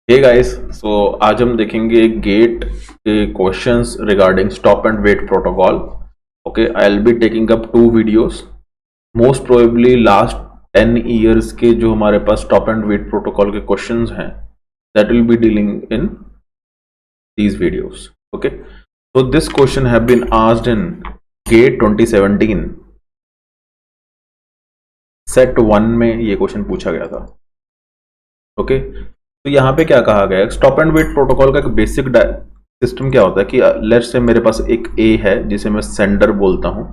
Hey guys, सो आज हम देखेंगे गेट के questions regarding stop and wait protocol. Okay, I will be taking up 2 videos. Most probably last 10 years के जो हमारे पास स्टॉप एंड वेट प्रोटोकॉल के क्वेश्चंस हैं, that will be dealing in these videos. Okay, so this question have been asked in GATE 2017. Set 1 में ये question पूछा गया था. ओके, तो यहाँ पे क्या कहा गया है, स्टॉप एंड वेट प्रोटोकॉल का एक बेसिक सिस्टम क्या होता है कि लेट्स से मेरे पास एक ए है जिसे मैं सेंडर बोलता हूं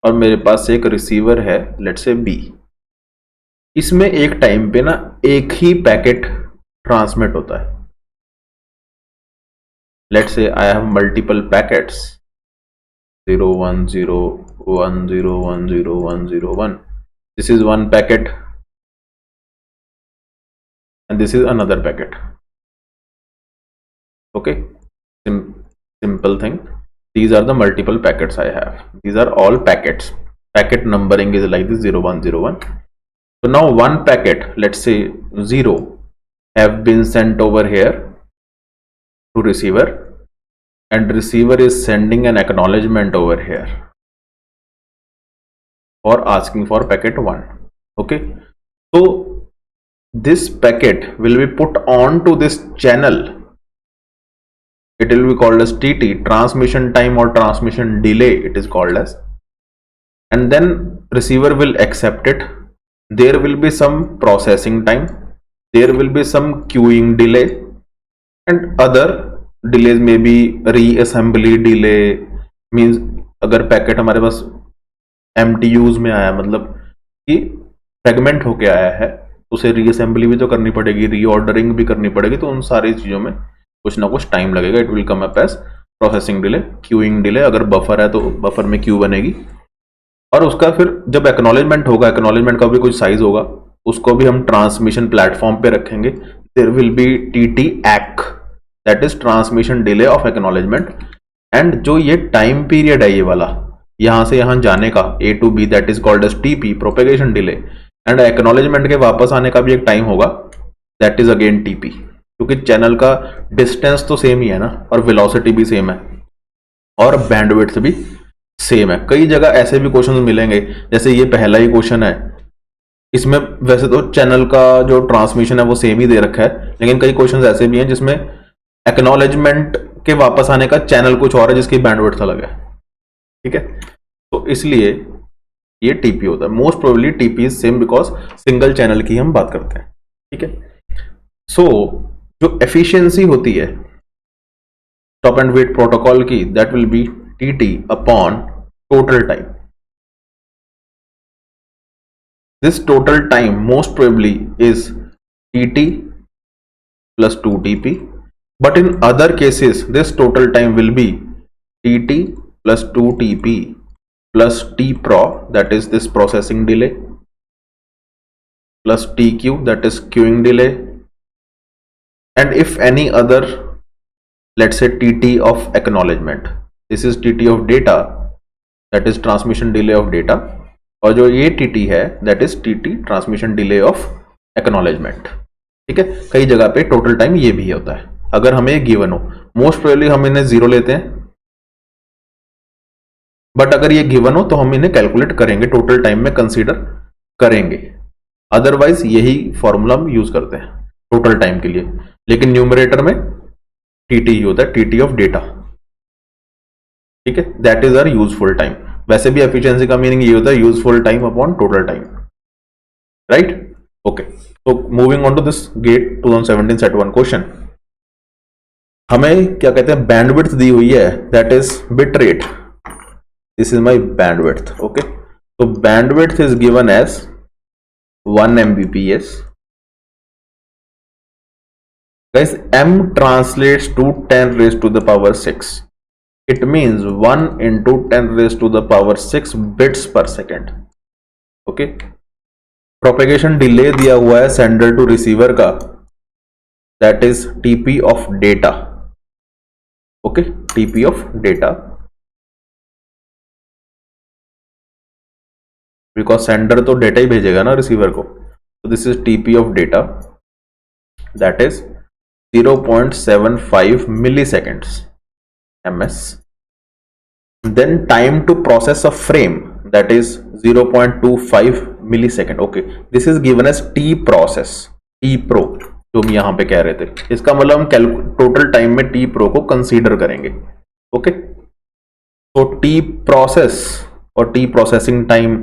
और मेरे पास एक रिसीवर है लेट्स से बी. इसमें एक टाइम पे ना एक ही पैकेट ट्रांसमिट होता है. Let's say I have multiple packets 0 1 0 1 0 1 0 1 0 1. This is one packet and this is another packet. Okay, simple thing. These are the multiple packets I have. These are all packets. Packet numbering is like this 0 1 0 1. So now one packet, let's say 0, have been sent over here to receiver, and receiver is sending an acknowledgement over here for asking for packet 1. Okay, so this packet will be put on to this channel. It will be called as TT, transmission time or transmission delay it is called as, and then receiver will accept it. There will be some processing time, there will be some queuing delay, and other delays may be reassembly delay. means अगर packet हमारे पास MTUs में आया, मतलब कि fragment होके आया है, उसे रीअसेंबली भी तो करनी पड़ेगी, रीऑर्डरिंग भी करनी पड़ेगी, तो उन सारी चीज़ों में कुछ ना कुछ टाइम लगेगा. It will come up as processing delay, queuing delay. अगर बफर है तो बफर में क्यू बनेगी, और उसका फिर जब एक्नॉलेजमेंट होगा, एक्नॉलेजमेंट का भी कुछ साइज होगा, उसको भी हम ट्रांसमिशन प्लेटफॉर्म पे रखेंगे. देयर विल बी TT एक्, that is transmission delay of acknowledgement. And जो ये टाइम पीरियड है, ये वाला यहां से यहां जाने का A to B, that is called as TP, propagation delay. And acknowledgement के वापस आने का भी एक टाइम होगा, दैट इज अगेन TP. क्योंकि चैनल का डिस्टेंस तो सेम ही है ना, और वेलोसिटी भी सेम है, और बैंडविड्थ भी सेम है. कई जगह ऐसे भी क्वेश्चन मिलेंगे, जैसे ये पहला ही क्वेश्चन है, इसमें वैसे तो चैनल का जो ट्रांसमिशन है वो सेम ही दे रखा है, लेकिन कई क्वेश्चन ऐसे भी हैं जिसमें एक्नॉलेजमेंट के वापस आने का चैनल कुछ और है जिसकी बैंडविड्थ अलग है. ठीक है, तो इसलिए ये TP होता है. Most probably TP is same because single channel की हम बात करते हैं. ठीक है, सो जो एफिशिएंसी होती है स्टॉप एंड वेट प्रोटोकॉल की, that will B TT upon total time. This total time most probably is TT plus 2TP, but in other cases this total time will be TT plus 2TP plus TPRO, that is this processing delay, plus TQ, that is queuing delay, and if any other, let's say TT of acknowledgement. This is TT of data, that is transmission delay of data, और जो ये TT है that is TT transmission delay of acknowledgement. ठीक है, कई जगह पे total time ये भी होता है अगर हमें गिवन हो. मोस्ट प्रोबेबली हम इन्हें 0 लेते हैं, बट अगर ये गिवन हो तो हम इन्हें कैलकुलेट करेंगे, टोटल टाइम में कंसीडर करेंगे. अदरवाइज यही फॉर्मूला हम यूज करते हैं टोटल टाइम के लिए, लेकिन न्यूमरेटर में TT ही होता है, TT ऑफ डेटा. ठीक है, that is our useful time. वैसे भी एफिशिएंसी का मीनिंग ये होता है useful time upon total time, right. Okay, तो moving on to this GATE 2017 set 1 question. हमें क्या कहते हैं, बैंडविड्थ दी हुई है, that is bit rate. This is my bandwidth. Okay, तो bandwidth is given as 1 Mbps. Guys, M translates to 10 raised to the power 6. It means 1 into 10 raised to the power 6 bits per second. Okay, propagation delay दिया हुआ है sender to receiver का, that is TP of data. Okay, TP of data, because sender तो data ही भेजेगा ना receiver को. तो this is TP of data, that is 0.75 milliseconds ms. Then time to process a frame, that is 0.25 millisecond. Okay, this is given as t process, t pro जो हम यहां पे कह रहे थे. इसका मतलब हम टोटल टाइम में t pro को कंसीडर करेंगे. ओके, तो t प्रोसेस और t प्रोसेसिंग टाइम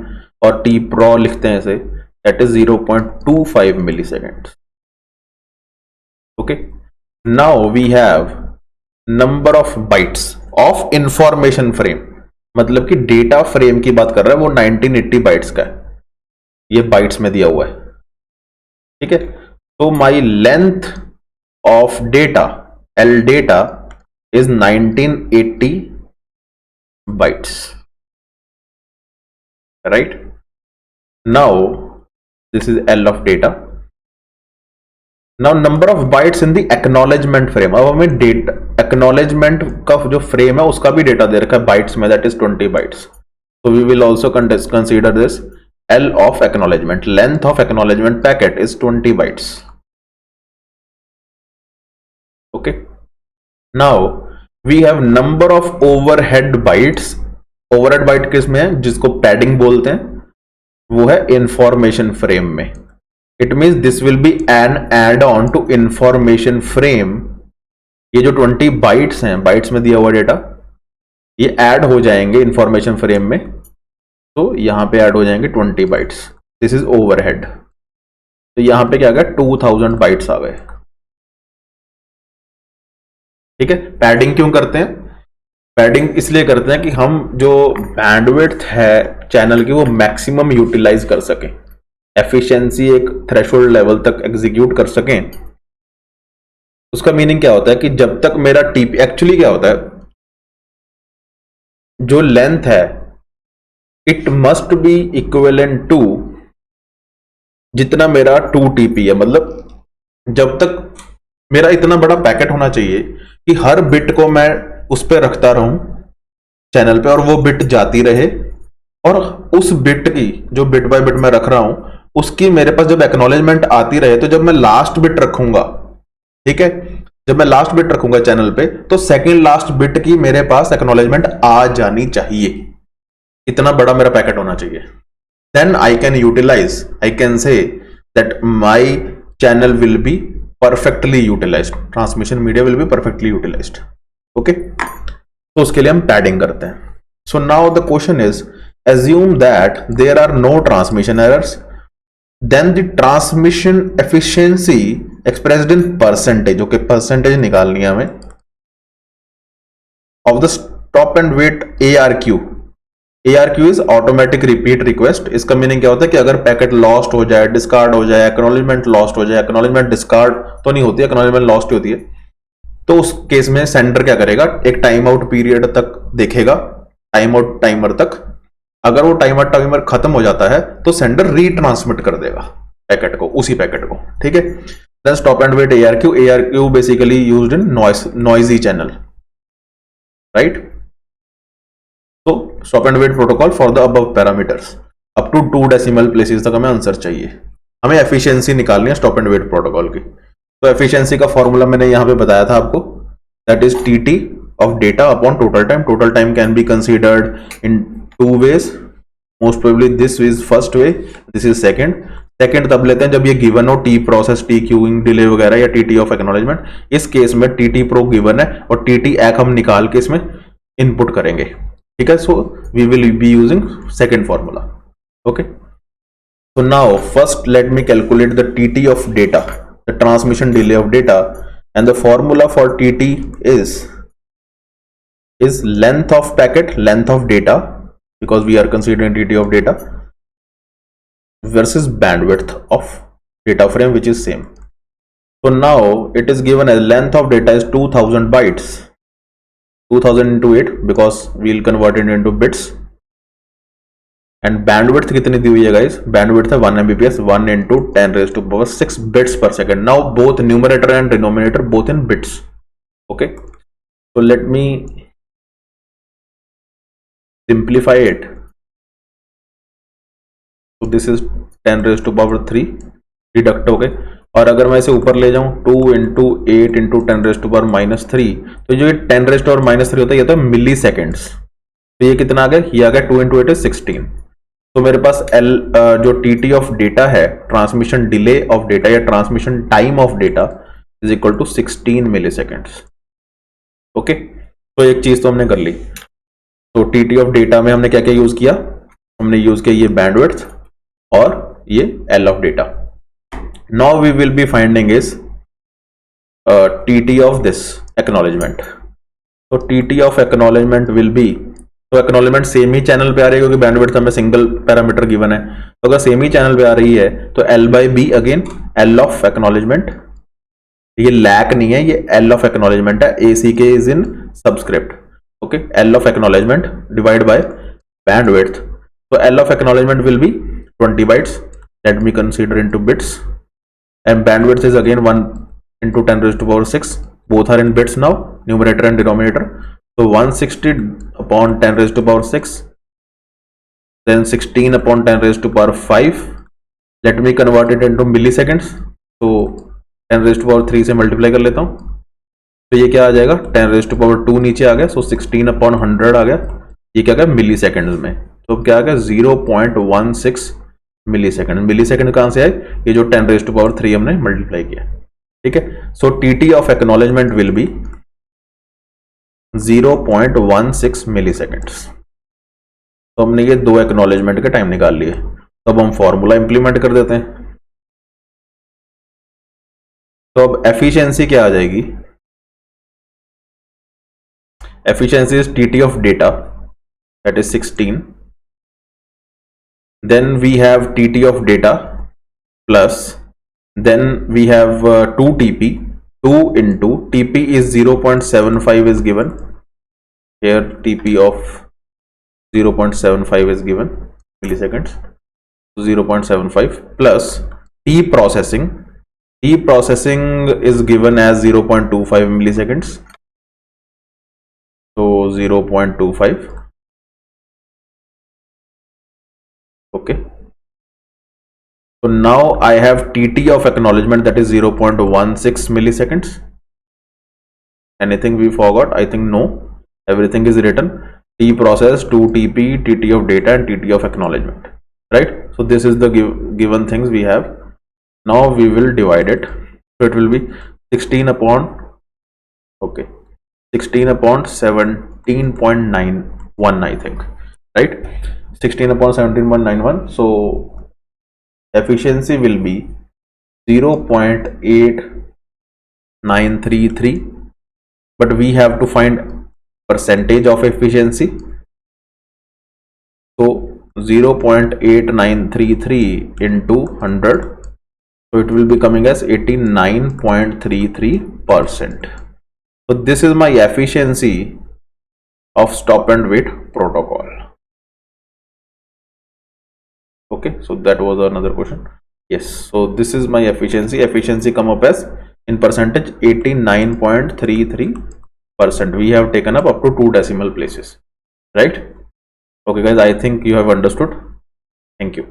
और t pro लिखते हैं इसे, that is 0.25 milliseconds. Okay, now we have number of bytes of information frame. मतलब कि डेटा फ्रेम की बात कर रहा है, वो 1980 बाइट्स का है, ये बाइट्स में दिया हुआ है. ठीक है, तो माई length of data L data is 1980 bytes, right? Now this is L of data. Now number of bytes in the acknowledgement frame. अब हमें डेटा acknowledgement का जो फ्रेम है उसका भी डेटा दे रखा है बाइट्स में, that is 20 bytes. So we will also consider this L of acknowledgement. Length of acknowledgement packet is 20 bytes. Okay. Now we have number of overhead bytes. Overhead byte किस में है, जिसको padding बोलते हैं, वो है information frame में. It means this will be an add-on to information frame. ये जो 20 bytes हैं, bytes में दिया हुआ डेटा, ये ऐड हो जाएंगे इंफॉर्मेशन फ्रेम में. तो यहां पे ऐड हो जाएंगे 20 bytes. This is overhead. तो यहां पे क्या आ गया, 2000 bytes आ गए. ठीक है, पैडिंग क्यों करते हैं? पैडिंग इसलिए करते हैं कि हम जो बैंडविड्थ है चैनल की वो मैक्सिमम यूटिलाइज कर सकें, एफिशिएंसी एक थ्रेशोल्ड लेवल तक एग्जीक्यूट कर सकें. उसका मीनिंग क्या होता है कि जब तक मेरा टीपी, एक्चुअली क्या होता है, जो लेंथ है it must be equivalent to जितना मेरा 2 TP है. मतलब जब तक मेरा इतना बड़ा पैकेट होना चाहिए कि हर बिट को मैं उस पर रखता रहूं चैनल पे और वो बिट जाती रहे, और उस बिट की जो बिट बाय बिट मैं रख रहा हूं उसकी मेरे पास जब एक्नॉलेजमेंट आती रहे, तो जब मैं लास्ट बिट रखूंगा, ठीक है, जब मैं लास्ट बिट रखूंगा चैनल पे, तो सेकंड लास्ट बिट की मेरे पास एक्नॉलेजमेंट आ जानी चाहिए. इतना बड़ा मेरा पैकेट होना चाहिए. Then I can utilize, I can say that my channel will be perfectly utilized, transmission media will be perfectly utilized. Okay, तो उसके लिए हम पैडिंग करते हैं. So now the question is, assume that there are no transmission errors, then the transmission efficiency expressed in percentage, okay, percentage निकालनी है हमें, of the stop and wait ARQ. ARQ is automatic repeat request. इसका meaning क्या होता है कि अगर packet lost हो जाए, डिस्कार्ड हो जाए, एक्नॉलेजमेंट लॉस्ट हो जाए, एक्नॉलेजमेंट डिस्कार्ड तो नहीं होती है, एक्नॉलेजमेंट लॉस्ट होती है, तो उस केस में सेंडर क्या करेगा, एक टाइम आउट पीरियड तक देखेगा, टाइम आउट टाइमर तक. अगर वो टाइम आउट टाइमर खत्म हो जाता है तो सेंडर रीट्रांसमिट कर देगा पैकेट को, उसी पैकेट को. ठीक है, then stop and wait ARQ. ARQ basically used in noisy channel, right? तो stop and wait protocol for the above parameters up to 2 decimal places तक हमें आंसर चाहिए. हमें एफिशिएंसी निकालनी है स्टॉप एंड वेट प्रोटोकॉल की. तो एफिशिएंसी का फॉर्मूला मैंने यहां पे बताया था आपको, that is TT of data upon total time. Total time can be considered in 2 ways. Most probably this is first way, this is second तब लेते हैं जब ये गिवन हो, T process, T queuing delay वगैरह, या TT ऑफ एक्नॉलेजमेंट. इस case में TT प्रो गिवन है और TT एक हम निकाल के इसमें इनपुट करेंगे. ठीक है, so we will be using second formula. Okay, so now first let me calculate the TT of data, the transmission delay of data, and the formula for TT is length of packet, length of data, because we are considering TT of data, versus bandwidth of data frame, which is same. So now it is given as length of data is 2000 bytes, 2000 into 8 because we'll convert it into bits. And bandwidth कितनी दी हुई है guys, bandwidth है 1 Mbps, 1 into 10 raised to power 6 bits per second. Now both numerator and denominator both in bits. Okay, so let me simplify it. So this is 10 raised to power 3 deduct. Okay, और अगर मैं इसे ऊपर ले जाऊं 2 into 8 into 10⁻³ तो जो 10⁻³ होता है ये तो मिली सेकेंड्स, तो ये कितना आ गया, ये आ गया 2 इंटू 8 इज 16। तो मेरे पास एल जो टी ऑफ डेटा है, ट्रांसमिशन डिले ऑफ डेटा या transmission time of data is equal to 16 milliseconds. Okay, तो एक चीज तो हमने कर ली। तो टी ऑफ डेटा में हमने क्या क्या यूज किया, हमने यूज किया ये बैंडविड्थ और ये L of data. Now we will be finding is T of this acknowledgement. तो T of acknowledgement will be, तो एक्नॉलेजमेंट सेम ही चैनल पे आ रही है क्योंकि बैंडविड्थ हमें सिंगल पैरामीटर गिवन है, तो अगर सेम ही चैनल पे आ रही है तो L by B again L of acknowledgement, ये लैक नहीं है, ये एल ऑफ एक्नॉलेजमेंट है, A C K is in subscript. Okay, L of acknowledgement divide by bandwidth. तो L of acknowledgement will be 20 bytes, let me consider into bits, and bandwidth is again 1 into 10⁻⁶, both are in bits now, numerator and denominator. So 160 upon 10⁻⁶, then 16 upon 10⁵. Let me convert it into milliseconds. So 10⁻³ से multiply कर लेता हूँ, तो ये क्या आ जाएगा, 10⁻² नीचे आ गया, सो 16 अपॉन 100 आ गया, ये क्या आ गया मिली सेकेंड में, तो क्या आ गया 0.16 मिली सेकेंड। मिली सेकेंड कहां से आए, ये जो 10⁻³ हमने मल्टीप्लाई किया, ठीक है। So T of acknowledgement will be 0.16 milliseconds. तो हमने ये दो एक्नॉलेजमेंट के टाइम निकाल लिए, तो अब हम फॉर्मूला इंप्लीमेंट कर देते हैं। तो अब एफिशिएंसी क्या आ जाएगी, efficiency is T of data that is 16, then we have tt of data plus then we have 2 tp, 2 into tp is 0.75 is given here, tp of 0.75 is given milliseconds, 0.75 plus t processing is given as 0.25 milliseconds, so 0.25. okay, so now I have tt of acknowledgement that is 0.16 milliseconds. Anything we forgot? I think no, everything is written, t process, 2 tp, tt of data and tt of acknowledgement, right? So this is the given things we have. Now we will divide it, so it will be 16 upon, okay, 16 upon 17.91 I think, right? 16 upon 17.91, so efficiency will be 0.8933, but we have to find percentage of efficiency, so 0.8933 into 100, so it will be coming as 89.33%. so this is my efficiency of stop and wait protocol. okay, so that was another question. yes, so this is my efficiency come up as in percentage 89.33%. we have taken up to 2 decimal places, right? okay guys, I think you have understood. thank you.